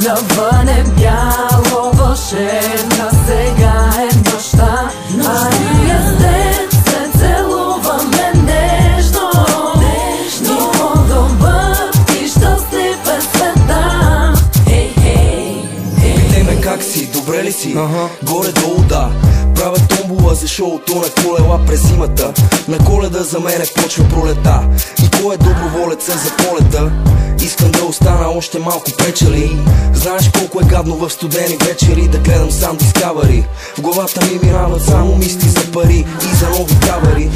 Навън е бяло, вълшебна, сега е нощта. А ние с теб се целуваме нежно, и по-добър и щастлив е света. Питай ме как си, добре ли си? Горе-долу да. Правя томбола за шоуто на колела през зимата. На Коледа за мене почва пролета. И кой е доброволеца за полета? Искам да остана още малко печали. Знаеш колко е гадно в студени вечери да гледам сам Discovery. В главата ми минават само мисли за пари и за нови кавери.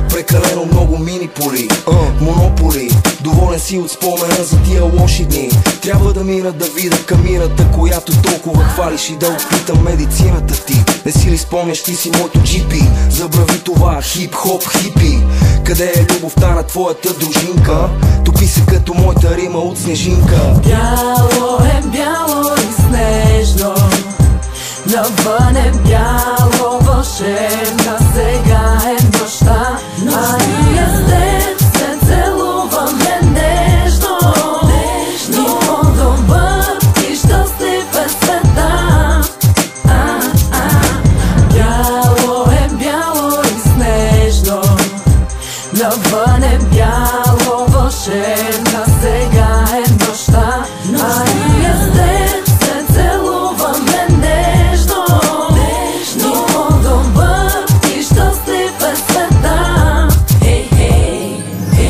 Прекалено много мини-поли, монополи. Доволен си от спомена за тия лоши дни. Трябва да мина да видя камината, която толкова хвалиш, и да опитам медицината ти. Не си ли спомняш, ти си моето джипи? Забрави това, хип-хоп, хипи. Къде е любовта на твоята дружинка? Топи се като моята рима от снежинка. Бяло е бяло и снежно, навън е бяло, вълшебна, сега е нощта. А ние с теб се целуваме нежно, и по-добър и щастлив е света. Бяло е бяло и снежно, навън е бяло, вълшебна, сега е нощта. А ние с теб се целуваме нежно, и по-добър и щастлив е света.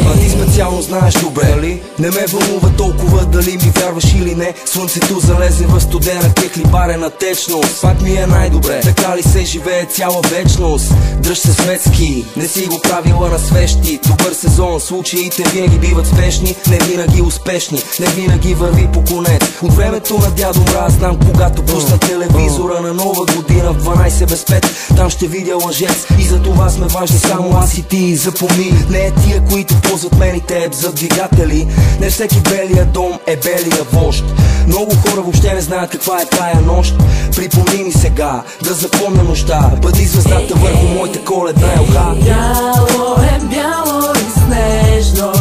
А ти специално знаеш добре ли? Не ме вълнува толкова дали ми вярваш или не. Слънцето залезе в студена кехлибарена течност. Пак ми е най-добре, така ли се живее цяла вечност? Дръж се светски, не си го правила на свещи. Добър сезон, случаите винаги биват спешни, не винаги успешни, не винаги върви по конец. От времето на дядо Мраз знам, когато пусна телевизора на Нова година в 12 без 5, там ще видя лъжец. И за това сме важни само аз и ти. Запомни, не е тия, които ползват мен и теб за двигатели. Не всеки белия дом е белия вожд. Много хора въобще не знаят каква е тая нощ. Припомни ми сега да запомня нощта. Бъди звездата върху моята коледна елха. Бяло е бяло и снежно,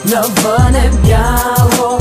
навън е бяло,